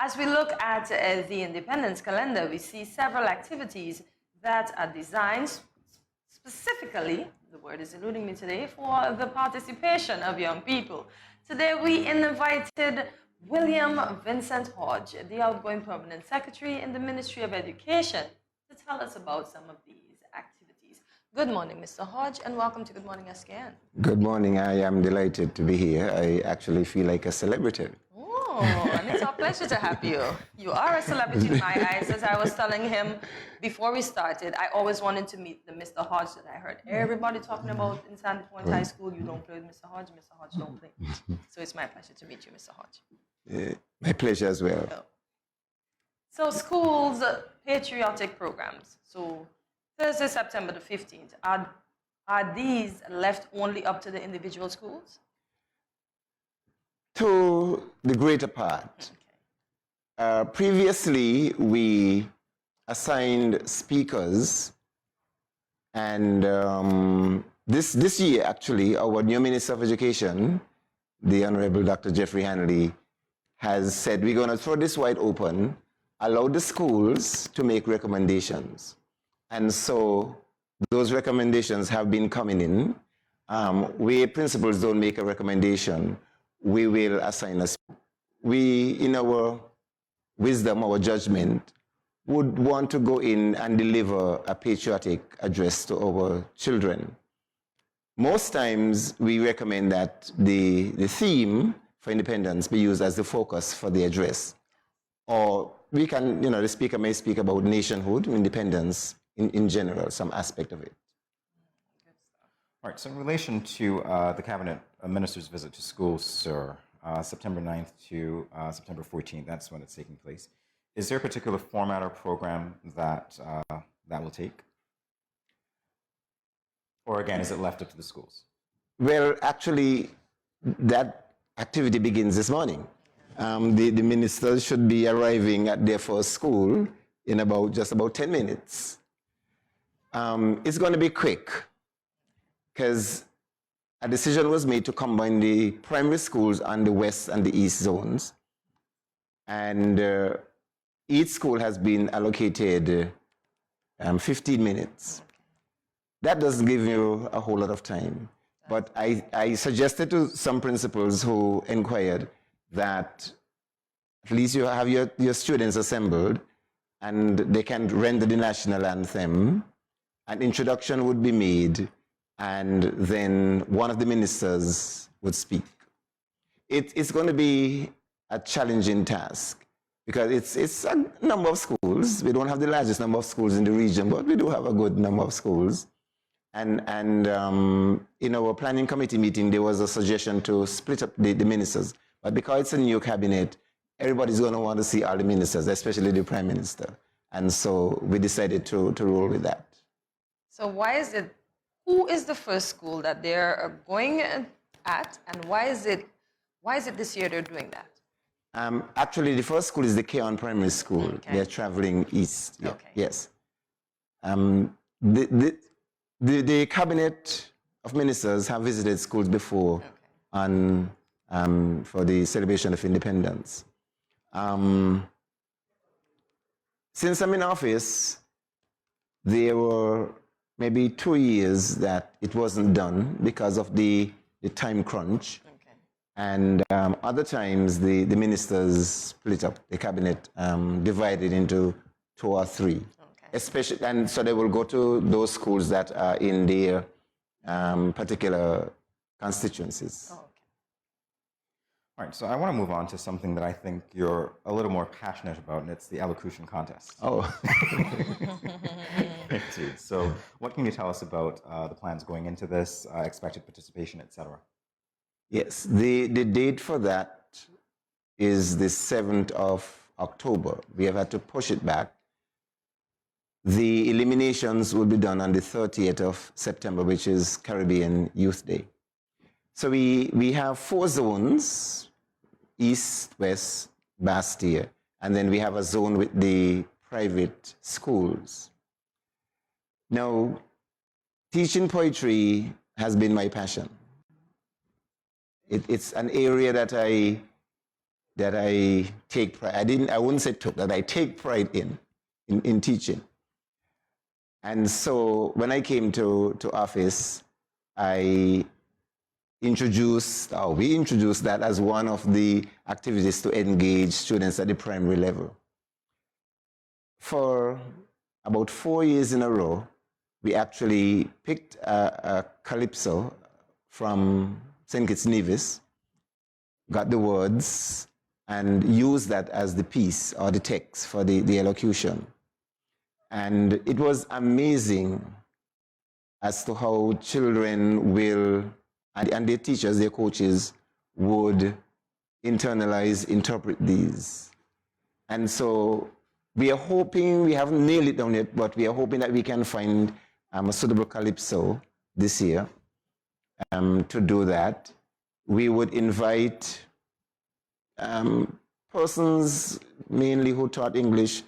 As we look at the Independence calendar, we see several activities that are designed specifically, the word is eluding me today, for the participation of young people. Today we invited William Vincent Hodge, the outgoing Permanent Secretary in the Ministry of Education, to tell us about some of these activities. Good morning, Mr. Hodge, and welcome to Good Morning SKN. Good morning. I am delighted to be here. I actually feel like a celebrity. Oh, and it's our pleasure to have you. You are a celebrity in my eyes. As I was telling him before we started, I always wanted to meet the Mr. Hodge that I heard everybody talking about in Sandy Point High School. You don't play with Mr. Hodge don't play. So it's my pleasure to meet you, Mr. Hodge. My pleasure as well. So schools, patriotic programs. So Thursday, September the 15th, are these left only up to the individual schools? To the greater part. Okay. Previously, we assigned speakers, and this year, actually, our new Minister of Education, the Honorable Dr. Jeffrey Hanley, has said we're going to throw this wide open, allow the schools to make recommendations. And so those recommendations have been coming in. Where principals don't make a recommendation, we will assign us. We, in our wisdom, our judgment, would want to go in and deliver a patriotic address to our children. Most times, we recommend that the theme for independence be used as the focus for the address. Or we can, the speaker may speak about nationhood, independence in general, some aspect of it. All right, so in relation to the Cabinet Minister's visit to schools, sir, September 9th to September 14th, that's when it's taking place. Is there a particular format or program that that will take? Or again, is it left up to the schools? Well, actually, that activity begins this morning. The ministers should be arriving at their first school in just about 10 minutes. It's going to be quick, because a decision was made to combine the primary schools on the west and the east zones. And each school has been allocated 15 minutes. That doesn't give you a whole lot of time. But I suggested to some principals who inquired that at least you have your students assembled and they can render the national anthem. An introduction would be made, and then one of the ministers would speak. It's going to be a challenging task, because it's a number of schools. We don't have the largest number of schools in the region, but we do have a good number of schools. And in our planning committee meeting, there was a suggestion to split up the ministers. But because it's a new cabinet, everybody's going to want to see all the ministers, especially the prime minister. And so we decided to roll with that. So who is the first school that they're going at, and why is it this year they're doing that? Actually, the first school is the Keon Primary School. Okay. They're traveling east. Yeah. Okay. Yes. The cabinet of ministers have visited schools before for the celebration of independence. Since I'm in office, there were maybe 2 years that it wasn't done because of the time crunch. Okay. And other times the ministers split up, the cabinet divided into 2 or 3. Okay. And so they will go to those schools that are in their particular constituencies. Oh, okay. All right, so I want to move on to something that I think you're a little more passionate about, and it's the Elocution Contest. Oh. So what can you tell us about the plans going into this, expected participation, etc.? Yes, the date for that is the 7th of October. We have had to push it back. The eliminations will be done on the 30th of September, which is Caribbean Youth Day. So we have 4 zones: East, West, Bastille, and then we have a zone with the private schools. Now, teaching poetry has been my passion. It's an area that I that I take pride. I wouldn't say took, that I take pride in teaching. And so when I came to office, we introduced that as one of the activities to engage students at the primary level. For about 4 years in a row, we actually picked a calypso from St. Kitts Nevis, got the words, and used that as the piece or the text for the elocution. And it was amazing as to how children will, and their teachers, their coaches, would internalize, interpret these. And so we are hoping, we haven't nailed it down yet, but we are hoping that we can find a suitable calypso this year to do that. We would invite persons mainly who taught English,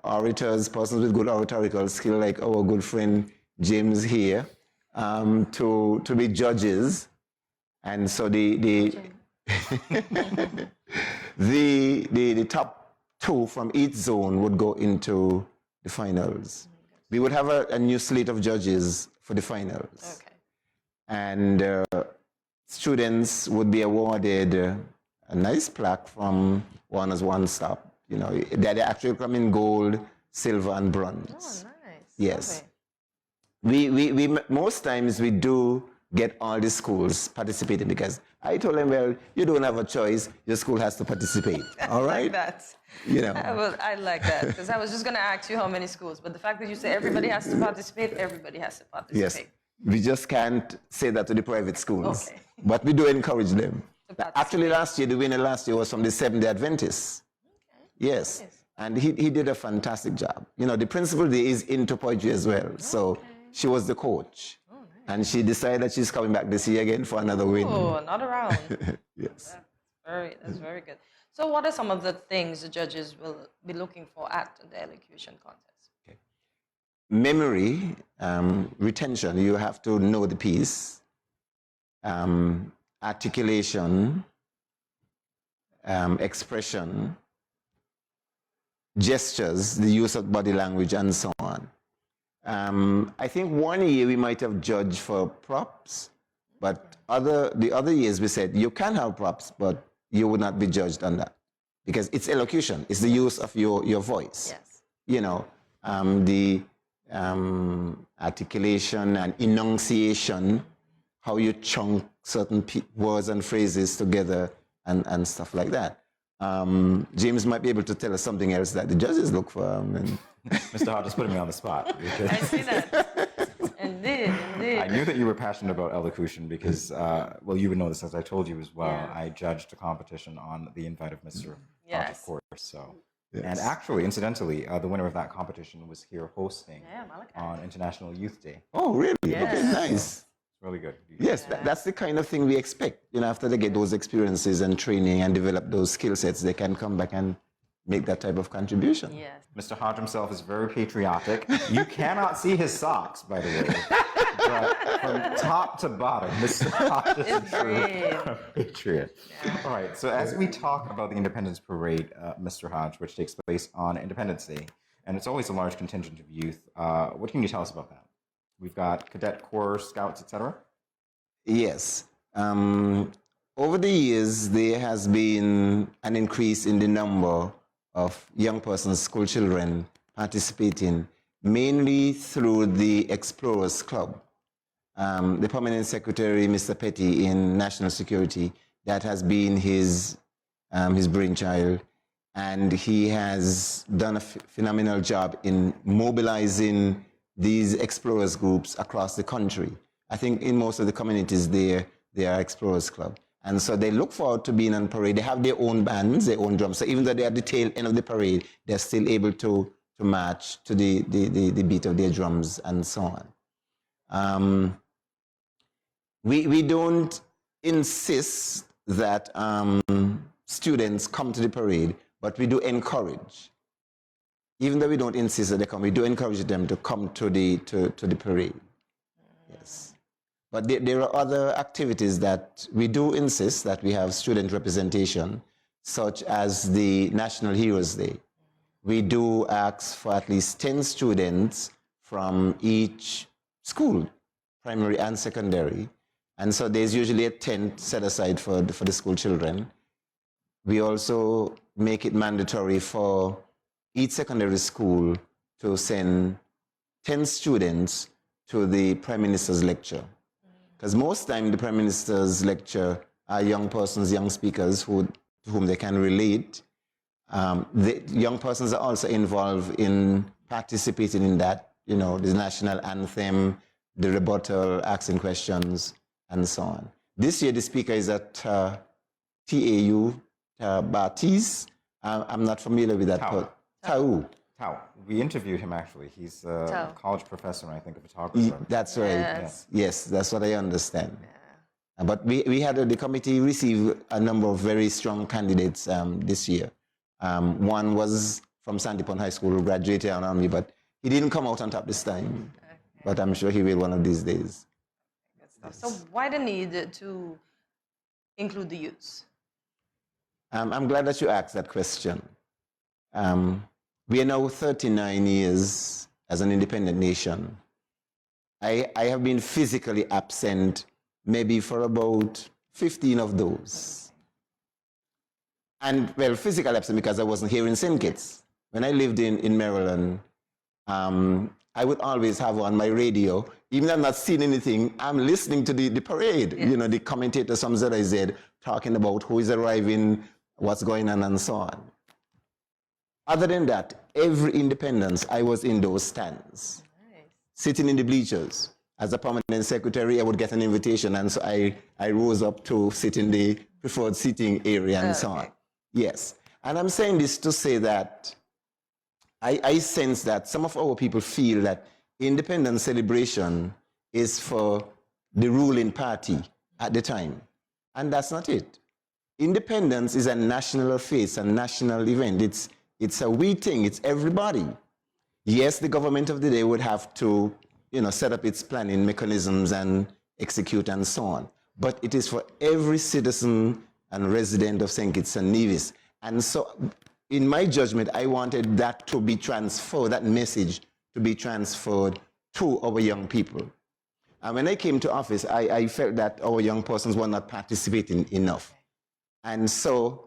orators, persons with good oratorical skill, like our good friend James here, to be judges. And so the top 2 from each zone would go into the finals. We would have a new slate of judges for the finals. Okay. And students would be awarded a nice plaque from Warner's One Stop. You know, they actually come in gold, silver, and bronze. Oh, nice. Yes. Okay. We most times we do get all the schools participating because I told them, well, you don't have a choice. Your school has to participate. All right. I like that. You know. I like that because I was just going to ask you how many schools, but the fact that you say everybody has to participate, everybody has to participate. Yes. We just can't say that to the private schools. Okay. But we do encourage them. Actually, last year, the winner last year was from the Seventh-day Adventists. Okay. Yes. And he did a fantastic job. You know, the principal there is into poetry as well. So she was the coach. Oh, nice. And she decided that she's coming back this year again for another win. Oh, another round. Yes. That's very good. So what are some of the things the judges will be looking for at the elocution contest? Okay. Memory, retention, you have to know the piece. Articulation, expression, gestures, the use of body language, and so on. I think one year we might have judged for props, but the other years we said you can have props, but you would not be judged on that because it's elocution. It's the use of your voice. Yes. You know, the articulation and enunciation, how you chunk certain words and phrases together and stuff like that. James might be able to tell us something else that the judges look for. Mr. Hodge is putting me on the spot. I see that. Indeed. I knew that you were passionate about elocution because, well, you would know this as I told you as well. Yes. I judged a competition on the invite of Mr. Hodge, of course. So, yes. And actually, incidentally, the winner of that competition was here hosting on International Youth Day. Oh, really? Yes. Okay, nice. Really good. Yes, that's the kind of thing we expect. You know, after they get those experiences and training and develop those skill sets, they can come back and make that type of contribution. Yes. Mr. Hodge himself is very patriotic. You cannot see his socks, by the way. But from top to bottom, Mr. Hodge is a true patriot. Yeah. All right, so as we talk about the Independence Parade, Mr. Hodge, which takes place on Independence Day, and it's always a large contingent of youth, what can you tell us about that? We've got cadet corps, scouts, etc. Yes. Over the years, there has been an increase in the number of young persons, school children, participating, mainly through the Explorers Club. The Permanent Secretary, Mr. Petty, in National Security, that has been his brainchild, and he has done a phenomenal job in mobilizing these explorers groups across the country. I think in most of the communities there are Explorers Club. And so they look forward to being on parade. They have their own bands, their own drums. So even though they're at the tail end of the parade, they're still able to march to the beat of their drums and so on. We don't insist that students come to the parade, but we do encourage. Even though we don't insist that they come, we do encourage them to come to the parade. Yes. But there are other activities that we do insist that we have student representation. such as the National Heroes Day. We do ask for at least 10 students from each school, primary and secondary. And so there's usually a tent set aside for the school children. We also make it mandatory for each secondary school to send 10 students to the Prime Minister's lecture. Because most time the Prime Minister's lecture are young persons, young speakers to whom they can relate. The young persons are also involved in participating in that, the national anthem, the rebuttal, asking questions, and so on. This year the speaker is at TAU, Baptiste. I'm not familiar with that. Tau. We interviewed him actually. He's a college professor and I think a photographer. That's right. Yes, that's what I understand. Yeah. But we had the committee receive a number of very strong candidates this year. One was from Sandypon High School who graduated on Army, but he didn't come out on top this time. Okay. But I'm sure he will one of these days. So why the need to include the youth? I'm glad that you asked that question. We are now 39 years as an independent nation. I have been physically absent maybe for about 15 of those. And, well, physically absent because I wasn't here in St. Kitts. When I lived in Maryland, I would always have on my radio, even though I'm not seeing anything, I'm listening to the parade. Yes. The commentators from ZIZ talking about who is arriving, what's going on, and so on. Other than that, every independence, I was in those stands, sitting in the bleachers. As a permanent secretary, I would get an invitation, and so I rose up to sit in the preferred seating area and so on. Yes, and I'm saying this to say that I sense that some of our people feel that independence celebration is for the ruling party at the time, and that's not it. Independence is a national affair, it's a national event. It's a we thing, it's everybody. Yes, the government of the day would have to, set up its planning mechanisms and execute and so on. But it is for every citizen and resident of St. Kitts and Nevis. And so, in my judgment, I wanted that to be transferred, that message to be transferred to our young people. And when I came to office, I felt that our young persons were not participating enough. And so,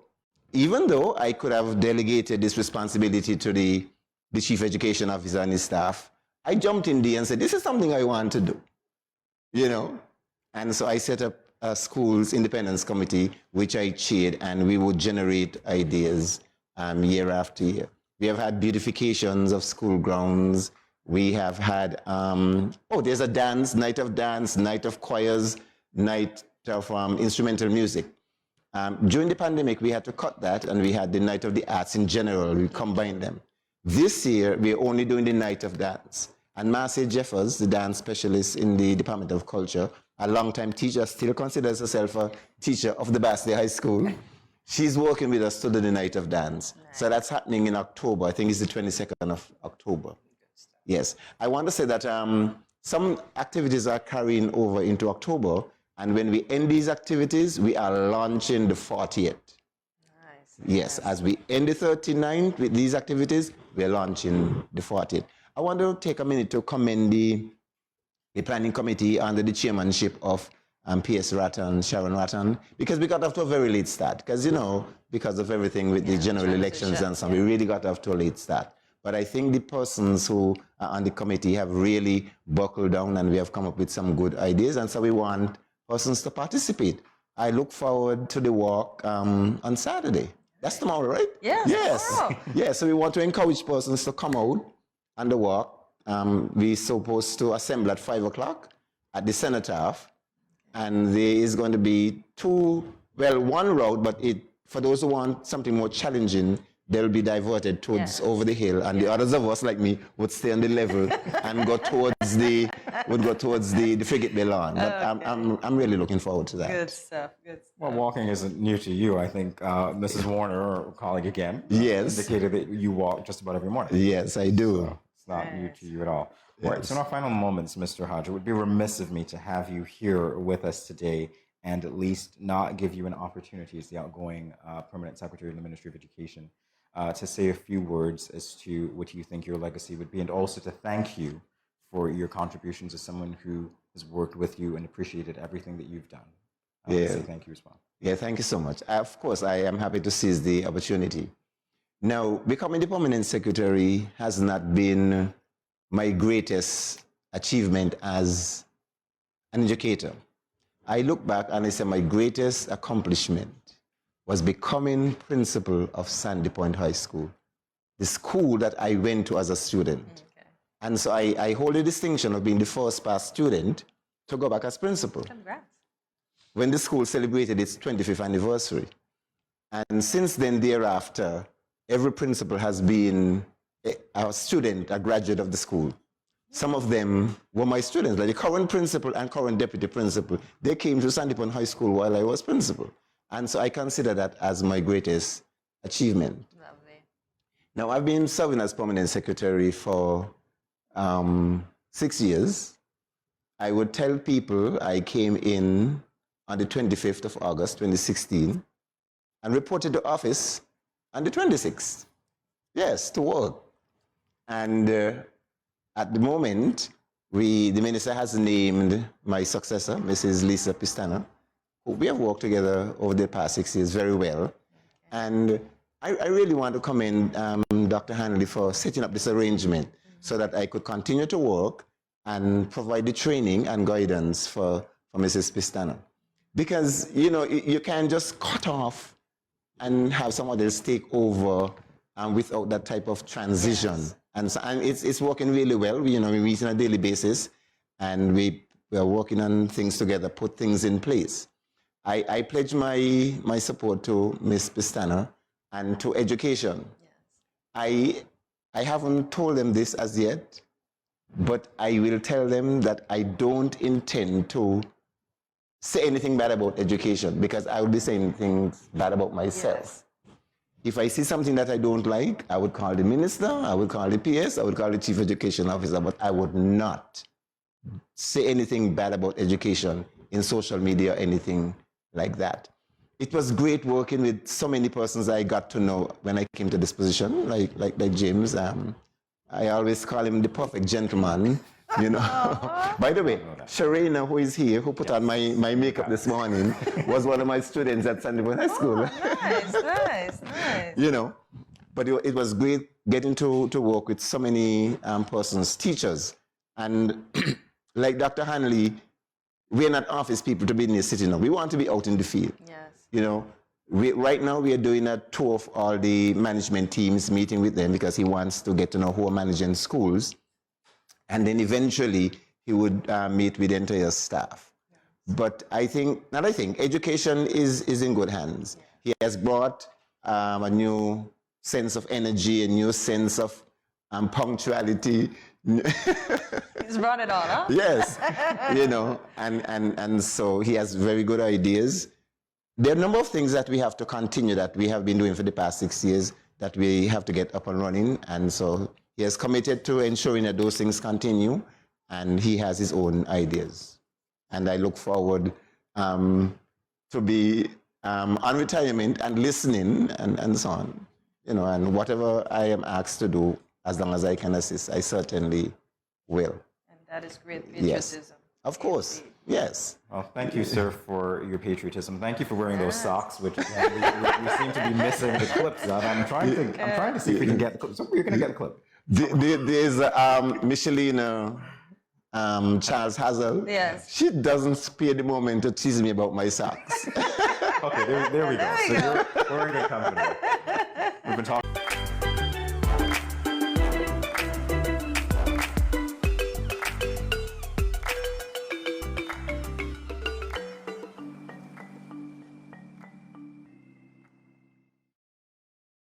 even though I could have delegated this responsibility to the chief education officer and his staff, I jumped in there and said, this is something I want to do, And so I set up a schools independence committee, which I chaired, and we would generate ideas year after year. We have had beautifications of school grounds. We have had, there's a dance, night of choirs, night of instrumental music. During the pandemic, we had to cut that, and we had the Night of the Arts in general. We combined them. This year, we're only doing the Night of Dance. And Marcia Jeffers, the dance specialist in the Department of Culture, a longtime teacher, still considers herself a teacher of the Basley High School. She's working with us to do the Night of Dance. Nice. So that's happening in October. I think it's the 22nd of October. Yes. I want to say that some activities are carrying over into October. And when we end these activities, we are launching the 40th. Nice. Yes, as we end the 39th with these activities, we're launching the 40th. I want to take a minute to commend the planning committee under the chairmanship of P.S. Ratton, Sharon Ratton, because we got off to a very late start. Because, because of everything with the general elections and so on, we really got off to a late start. But I think the persons who are on the committee have really buckled down, and we have come up with some good ideas. And so we want persons to participate. I look forward to the walk on Saturday. That's tomorrow, right? Yes. Tomorrow. Yes, so we want to encourage persons to come out on the walk. We're supposed to assemble at 5 o'clock at the Cenotaph. And there is going to be one route, but for those who want something more challenging, they'll be diverted towards over the hill, and the others of us, like me, would stay on the level and go towards the Frigate Bay lawn. But I'm really looking forward to that. Good stuff. Well, walking isn't new to you. I think Mrs. Warner, our colleague again, indicated that you walk just about every morning. Yes, I do. So it's not new to you at all. Yes. All right, so in our final moments, Mr. Hodge, it would be remiss of me to have you here with us today and at least not give you an opportunity as the outgoing Permanent Secretary in the Ministry of Education to say a few words as to what you think your legacy would be, and also to thank you for your contributions as someone who has worked with you and appreciated everything that you've done. Yeah. Say thank you as well. Yeah, thank you so much. Of course, I am happy to seize the opportunity. Now, becoming the Permanent Secretary has not been my greatest achievement as an educator. I look back and I say my greatest accomplishment was becoming principal of Sandy Point High School, the school that I went to as a student. Okay. And so I hold the distinction of being the first past student to go back as principal. Congrats. When the school celebrated its 25th anniversary. And since then, thereafter, every principal has been a student, a graduate of the school. Some of them were my students, like the current principal and current deputy principal. They came to Sandy Point High School while I was principal. And so I consider that as my greatest achievement. Lovely. Now, I've been serving as Permanent Secretary for 6 years. I would tell people I came in on the 25th of August, 2016, and reported to office on the 26th. Yes, to work. And at the moment, the minister has named my successor, Mrs. Lisa Pistana, who we have worked together over the past 6 years very well. And I really want to commend Dr. Hanley for setting up this arrangement so that I could continue to work and provide the training and guidance for Mrs. Pistana. Because, you know, you can't just cut off and have someone else take over without that type of transition. Yes. And it's working really well. You know, we meet on a daily basis and we are working on things together, put things in place. I pledge my support to Ms. Pistana and to education. Yes. I haven't told them this as yet, but I will tell them that I don't intend to say anything bad about education, because I would be saying things bad about myself. Yes. If I see something that I don't like, I would call the minister, I would call the PS, I would call the chief education officer, but I would not say anything bad about education in social media or anything like that. It was great working with so many persons I got to know when I came to this position, like James. I always call him the perfect gentleman. You know, by the way, Sharina, who is here, who put on my makeup this morning, was one of my students at Sandy Point High School. Nice. You know, but it was great getting to work with so many persons, teachers. And like Dr. Hanley, we're not office people to be in the city now. We want to be out in the field. Yes. You know, right now we are doing a tour of all the management teams, meeting with them because he wants to get to know who are managing schools. And then eventually he would meet with the entire staff. Yes. But education is in good hands. Yeah. He has brought a new sense of energy, a new sense of punctuality. He's brought it all, huh? Yes, you know, and so he has very good ideas. There are a number of things that we have to continue that we have been doing for the past 6 years that we have to get up and running, and so he has committed to ensuring that those things continue, and he has his own ideas. And I look forward to be on retirement and listening and so on. You know, and whatever I am asked to do, as long as I can assist, I certainly will. And that is great patriotism. Yes, of course. Yes. Well, thank you, sir, for your patriotism. Thank you for wearing those socks, which we seem to be missing the clips of. I'm trying to see if we can get the clip. So we're going to get the clip. There's Michelina Charles Hazel. Yes. She doesn't spare the moment to tease me about my socks. Okay, there we go. So you're in good company. We've been talking.